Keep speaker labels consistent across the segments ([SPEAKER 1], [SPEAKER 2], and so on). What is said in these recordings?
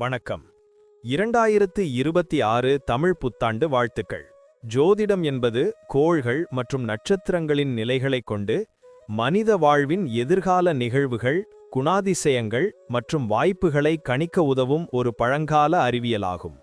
[SPEAKER 1] வணக்கம். 2026 தமிழ் புத்தாண்டு வாழ்த்துக்கள். ஜோதிடம் என்பது கோள்கள் மற்றும் நட்சத்திரங்களின் நிலைகளைக் கொண்டு மனித வாழ்வின் எதிர்கால நிகழ்வுகள், குணாதிசயங்கள் மற்றும் வாய்ப்புகளை கணிக்க உதவும் ஒரு பழங்கால அறிவியலாகும்.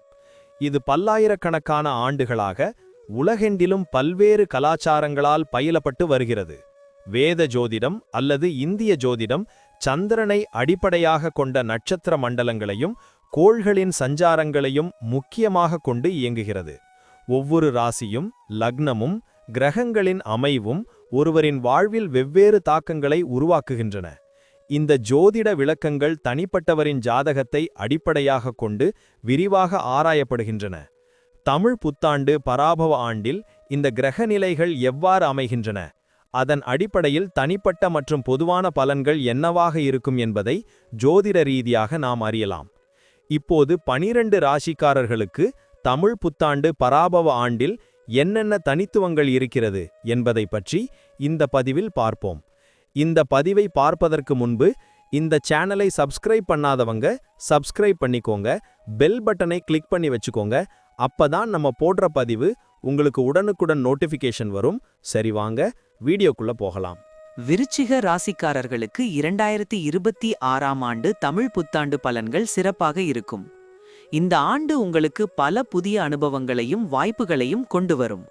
[SPEAKER 1] இது பல்லாயிரக்கணக்கான ஆண்டுகளாக உலகெங்கிலும் பல்வேறு கலாச்சாரங்களால் பயிலப்பட்டு வருகிறது. வேத ஜோதிடம் அல்லது இந்திய ஜோதிடம் சந்திரனை அடிப்படையாக கொண்ட நட்சத்திர மண்டலங்களையும் கோள்களின் சஞ்சாரங்களையும் முக்கியமாக கொண்டு இயங்குகிறது. ஒவ்வொரு ராசியும் லக்னமும் கிரகங்களின் அமைவும் ஒருவரின் வாழ்வில் வெவ்வேறு தாக்கங்களை உருவாக்குகின்றன. இந்த ஜோதிட விளக்கங்கள் தனிப்பட்டவரின் ஜாதகத்தை அடிப்படையாக கொண்டு விரிவாக ஆராயப்படுகின்றன. தமிழ் புத்தாண்டு பராபவ ஆண்டில் இந்த கிரகநிலைகள் எவ்வாறு அமைகின்றன, அதன் அடிப்படையில் தனிப்பட்ட மற்றும் பொதுவான பலன்கள் என்னவாக இருக்கும் என்பதை ஜோதிட ரீதியாக நாம் அறியலாம். இப்போது 12 ராசிக்காரர்களுக்கு தமிழ் புத்தாண்டு பராபவ ஆண்டில் என்னென்ன தனித்துவங்கள் இருக்கிறது என்பதை பற்றி இந்த பதிவில் பார்ப்போம். இந்த பதிவை பார்ப்பதற்கு முன்பு இந்த சேனலை சப்ஸ்கிரைப் பண்ணாதவங்க சப்ஸ்கிரைப் பண்ணிக்கோங்க, பெல் பட்டனை கிளிக் பண்ணி வச்சுக்கோங்க. அப்பதான் நம்ம போடுற பதிவு உங்களுக்கு உடனுக்குடன் நோட்டிஃபிகேஷன் வரும். சரி, வாங்க வீடியோக்குள்ள போகலாம்.
[SPEAKER 2] விருச்சிக ராசிக்காரர்களுக்கு 2026ஆம் ஆண்டு தமிழ் புத்தாண்டு பலன்கள் சிறப்பாக இருக்கும். இந்த ஆண்டு உங்களுக்கு பல புதிய அனுபவங்களையும் வாய்ப்புகளையும் கொண்டு வரும்.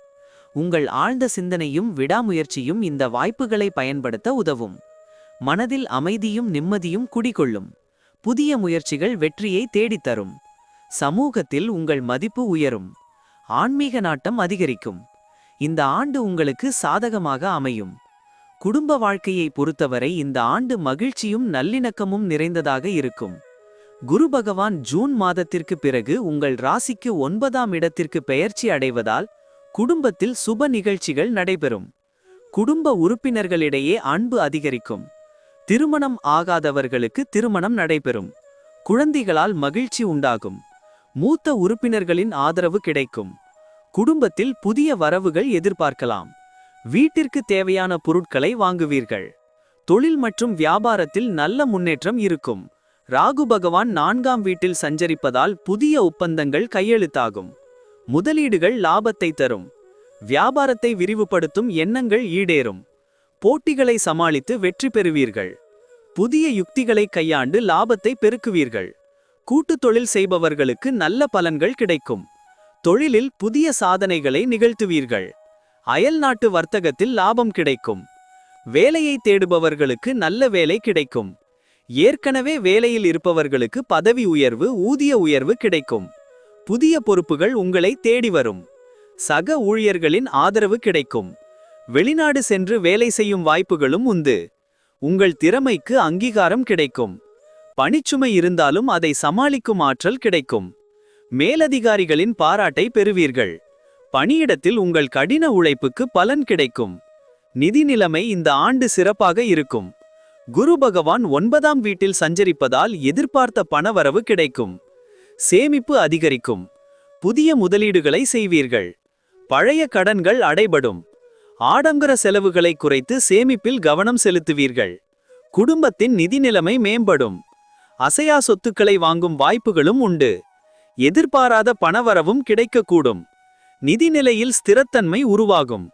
[SPEAKER 2] உங்கள் ஆழ்ந்த சிந்தனையும் விடாமுயற்சியும் இந்த வாய்ப்புகளை பயன்படுத்த உதவும். மனதில் அமைதியும் நிம்மதியும் குடிகொள்ளும். புதிய முயற்சிகள் வெற்றியை தேடித்தரும். சமூகத்தில் உங்கள் மதிப்பு உயரும். ஆன்மீக நாட்டம் அதிகரிக்கும். இந்த ஆண்டு உங்களுக்கு சாதகமாக அமையும். குடும்ப வாழ்க்கையை பொறுத்தவரை இந்த ஆண்டு மகிழ்ச்சியும் நல்லிணக்கமும் நிறைந்ததாக இருக்கும். குரு பகவான் ஜூன் மாதத்திற்கு பிறகு உங்கள் ராசிக்கு 9ஆம் இடத்திற்கு பெயர்ச்சி அடைவதால் குடும்பத்தில் சுப நிகழ்ச்சிகள் நடைபெறும். குடும்ப உறுப்பினர்களிடையே அன்பு அதிகரிக்கும். திருமணம் ஆகாதவர்களுக்கு திருமணம் நடைபெறும். குழந்தைகளால் மகிழ்ச்சி உண்டாகும். மூத்த உறுப்பினர்களின் ஆதரவு கிடைக்கும். குடும்பத்தில் புதிய வரவுகள் எதிர்பார்க்கலாம். வீட்டிற்கு தேவையான பொருட்களை வாங்குவீர்கள். தொழில் மற்றும் வியாபாரத்தில் நல்ல முன்னேற்றம் இருக்கும். ராகு பகவான் 4ஆம் வீட்டில் சஞ்சரிப்பதால் புதிய ஒப்பந்தங்கள் கையெழுத்தாகும். முதலீடுகள் லாபத்தை தரும். வியாபாரத்தை விரிவுபடுத்தும் எண்ணங்கள் ஈடேறும். போட்டிகளை சமாளித்து வெற்றி பெறுவீர்கள். புதிய யுக்திகளை கையாண்டு லாபத்தை பெருக்குவீர்கள். கூட்டுத் தொழில் செய்பவர்களுக்கு நல்ல பலன்கள் கிடைக்கும். தொழிலில் புதிய சாதனைகளை நிகழ்த்துவீர்கள். அயல்நாட்டு வர்த்தகத்தில் லாபம் கிடைக்கும். வேலையை தேடுபவர்களுக்கு நல்ல வேலை கிடைக்கும். ஏற்கனவே வேலையில் இருப்பவர்களுக்கு பதவி உயர்வு, ஊதிய உயர்வு கிடைக்கும். புதிய பொறுப்புகள் உங்களை தேடி வரும். சக ஊழியர்களின் ஆதரவு கிடைக்கும். வெளிநாடு சென்று வேலை செய்யும் வாய்ப்புகளும் உண்டு. உங்கள் திறமைக்கு அங்கீகாரம் கிடைக்கும். பணிச்சுமை இருந்தாலும் அதை சமாளிக்கும் ஆற்றல் கிடைக்கும். மேலதிகாரிகளின் பாராட்டை பெறுவீர்கள். பணியிடத்தில் உங்கள் கடின உழைப்புக்கு பலன் கிடைக்கும். நிதி நிலைமை இந்த ஆண்டு சிறப்பாக இருக்கும். குரு பகவான் 9ஆம் வீட்டில் சஞ்சரிப்பதால் எதிர்பார்த்த பணவரவு கிடைக்கும். சேமிப்பு அதிகரிக்கும். புதிய முதலீடுகளை செய்வீர்கள். பழைய கடன்கள் அடைபடும். ஆடம்பர செலவுகளை குறைத்து சேமிப்பில் கவனம் செலுத்துவீர்கள். குடும்பத்தின் நிதி நிலைமை மேம்படும். அசையா சொத்துக்களை வாங்கும் வாய்ப்புகளும் உண்டு. எதிர்பாராத பணவரவும் கிடைக்கக்கூடும். நிதிநிலையில் ஸ்திரத்தன்மை உருவாகும்.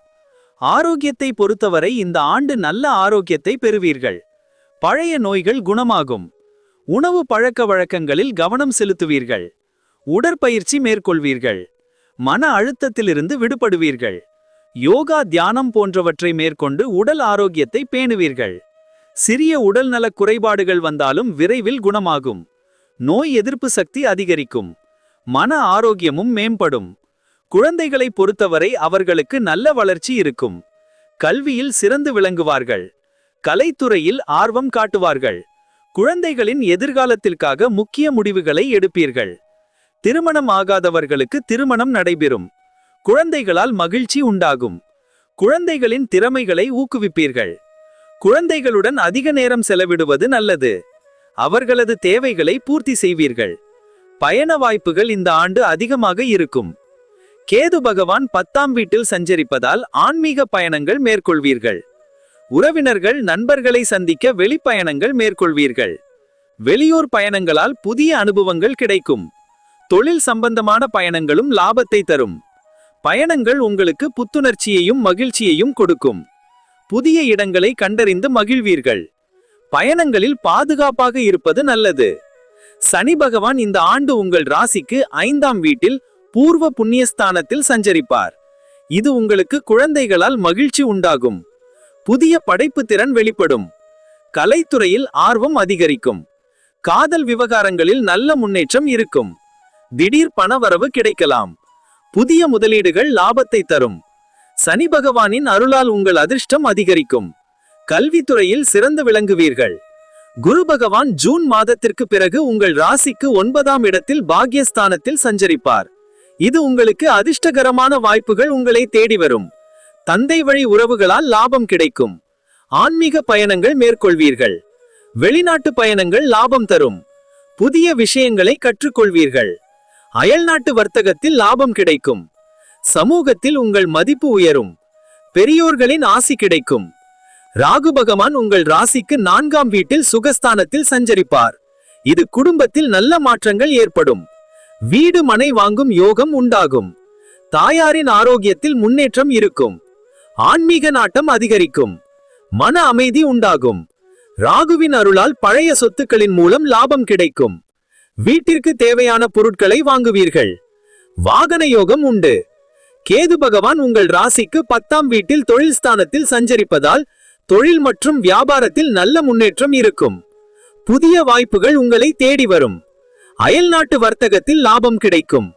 [SPEAKER 2] ஆரோக்கியத்தை பொறுத்தவரை இந்த ஆண்டு நல்ல ஆரோக்கியத்தை பெறுவீர்கள். பழைய நோய்கள் குணமாகும். உணவு பழக்க வழக்கங்களில் கவனம் செலுத்துவீர்கள். உடற்பயிற்சி மேற்கொள்வீர்கள். மன அழுத்தத்திலிருந்து விடுபடுவீர்கள். யோகா, தியானம் போன்றவற்றை மேற்கொண்டு உடல் ஆரோக்கியத்தை பேணுவீர்கள். சிறிய உடல்நலக் குறைபாடுகள் வந்தாலும் விரைவில் குணமாகும். நோய் எதிர்ப்பு சக்தி அதிகரிக்கும். மன ஆரோக்கியமும் மேம்படும். குழந்தைகளை பொறுத்தவரை அவர்களுக்கு நல்ல வளர்ச்சி இருக்கும். கல்வியில் சிறந்து விளங்குவார்கள். கலைத்துறையில் ஆர்வம் காட்டுவார்கள். குழந்தைகளின் எதிர்காலத்திற்காக முக்கிய முடிவுகளை எடுப்பீர்கள். திருமணம் ஆகாதவர்களுக்கு திருமணம் நடைபெறும். குழந்தைகளால் மகிழ்ச்சி உண்டாகும். குழந்தைகளின் திறமைகளை ஊக்குவிப்பீர்கள். குழந்தைகளுடன் அதிக நேரம் செலவிடுவது நல்லது. அவர்களது தேவைகளை பூர்த்தி செய்வீர்கள். பயண வாய்ப்புகள் இந்த ஆண்டு அதிகமாக இருக்கும். கேது பகவான் 10ஆம் வீட்டில் சஞ்சரிப்பதால் ஆன்மீக பயணங்கள் மேற்கொள்வீர்கள். உறவினர்கள், நண்பர்களை சந்திக்க வெளிப்பயணங்கள் மேற்கொள்வீர்கள்.
[SPEAKER 3] வெளியூர் பயணங்களால் புதிய அனுபவங்கள் கிடைக்கும். தொழில் சம்பந்தமான பயணங்களும் லாபத்தை தரும். பயணங்கள் உங்களுக்கு புத்துணர்ச்சியையும் மகிழ்ச்சியையும் கொடுக்கும். புதிய இடங்களை கண்டறிந்து மகிழ்வீர்கள். பயணங்களில் பாதுகாப்பாக இருப்பது நல்லது. சனி பகவான் இந்த ஆண்டு உங்கள் ராசிக்கு 5ஆம் வீட்டில் பூர்வ புண்ணியஸ்தானத்தில் சஞ்சரிப்பார். இது உங்களுக்கு குழந்தைகளால் மகிழ்ச்சி உண்டாகும். புதிய படைப்பு திறன் வெளிப்படும். கலைத்துறையில் ஆர்வம் அதிகரிக்கும். காதல் விவகாரங்களில் நல்ல முன்னேற்றம் இருக்கும். திடீர் பணவரவு கிடைக்கலாம். புதிய முதலீடுகள் லாபத்தை தரும். சனி பகவானின் அருளால் உங்கள் அதிர்ஷ்டம் அதிகரிக்கும். கல்வித்துறையில் சிறந்து விளங்குவீர்கள். குரு பகவான் ஜூன் மாதத்திற்கு பிறகு உங்கள் ராசிக்கு 9ஆம் இடத்தில் பாக்யஸ்தானத்தில் சஞ்சரிப்பார். இது உங்களுக்கு அதிர்ஷ்டகரமான வாய்ப்புகள் உங்களை தேடி வரும். தந்தை வழி உறவுகளால் லாபம் கிடைக்கும். ஆன்மீக பயணங்கள் மேற்கொள்வீர்கள். வெளிநாட்டு பயணங்கள் லாபம் தரும். புதிய விஷயங்களை கற்றுக்கொள்வீர்கள். அயல்நாட்டு வர்த்தகத்தில் லாபம் கிடைக்கும். சமூகத்தில் உங்கள் மதிப்பு உயரும். பெரியோர்களின் ஆசி கிடைக்கும். ராகு பகவான் உங்கள் ராசிக்கு 4ஆம் வீட்டில் சுகஸ்தானத்தில் சஞ்சரிப்பார். இது குடும்பத்தில் நல்ல மாற்றங்கள் ஏற்படும். வீடு மனை வாங்கும் யோகம் உண்டாகும். தாயாரின் ஆரோக்கியத்தில் முன்னேற்றம் இருக்கும். ஆன்மீக நாட்டம் அதிகரிக்கும். மன அமைதி உண்டாகும். ராகுவின் அருளால் பழைய சொத்துக்களின் மூலம் லாபம் கிடைக்கும். வீட்டிற்கு தேவையான பொருட்களை வாங்குவீர்கள். வாகன யோகம் உண்டு. கேது பகவான் உங்கள் ராசிக்கு 10ஆம் வீட்டில் தொழில் ஸ்தானத்தில் சஞ்சரிப்பதால் தொழில் மற்றும் வியாபாரத்தில் நல்ல முன்னேற்றம் இருக்கும். புதிய வாய்ப்புகள் உங்களை தேடி வரும். அயல்நாட்டு வர்த்தகத்தில் லாபம் கிடைக்கும்.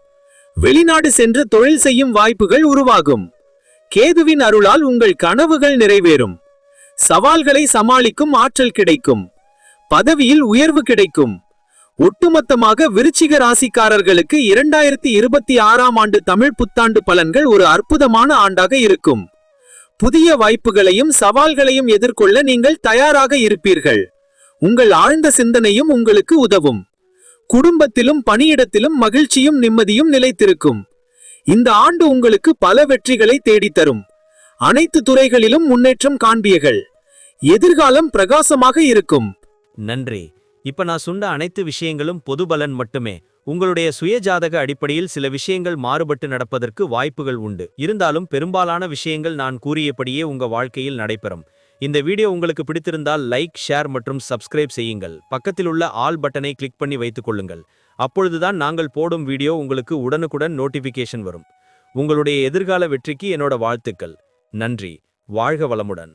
[SPEAKER 3] வெளிநாடு சென்று தொழில் செய்யும் வாய்ப்புகள் உருவாகும். கேதுவின் அருளால் உங்கள் கனவுகள் நிறைவேறும். சவால்களை சமாளிக்கும் ஆற்றல் கிடைக்கும். பதவியில் உயர்வு கிடைக்கும். ஒட்டுமொத்தமாக விருச்சிக ராசிக்காரர்களுக்கு 2026ஆம் ஆண்டு தமிழ் புத்தாண்டு பலன்கள் ஒரு அற்புதமான ஆண்டாக இருக்கும். புதிய வாய்ப்புகளையும் சவால்களையும் எதிர்கொள்ள நீங்கள் தயாராக இருப்பீர்கள். உங்கள் ஆழ்ந்த சிந்தனையும் உங்களுக்கு உதவும். குடும்பத்திலும் பணியிடத்திலும் மகிழ்ச்சியும் நிம்மதியும் நிலைத்திருக்கும். இந்த ஆண்டு உங்களுக்கு பல வெற்றிகளை தேடித்தரும். அனைத்து துறைகளிலும் முன்னேற்றம் காண்பீர்கள். எதிர்காலம் பிரகாசமாக இருக்கும்.
[SPEAKER 1] நன்றி. இப்ப நான் சொன்ன அனைத்து விஷயங்களும் பொது பலன் மட்டுமே. உங்களுடைய சுயஜாதக அடிப்படையில் சில விஷயங்கள் மாறுபட்டு நடப்பதற்கு வாய்ப்புகள் உண்டு. இருந்தாலும் பெரும்பாலான விஷயங்கள் நான் கூறியபடியே உங்க வாழ்க்கையில் நடைபெறும். இந்த வீடியோ உங்களுக்கு பிடித்திருந்தால் லைக், ஷேர் மற்றும் சப்ஸ்கிரைப் செய்யுங்கள். பக்கத்தில் உள்ள ஆல் பட்டனை கிளிக் பண்ணி வைத்துக் கொள்ளுங்கள். அப்பொழுதுதான் நாங்கள் போடும் வீடியோ உங்களுக்கு உடனுக்குடன் நோட்டிபிகேஷன் வரும். உங்களுடைய எதிர்கால வெற்றிக்கு என்னோட வாழ்த்துக்கள். நன்றி. வாழ்க வளமுடன்.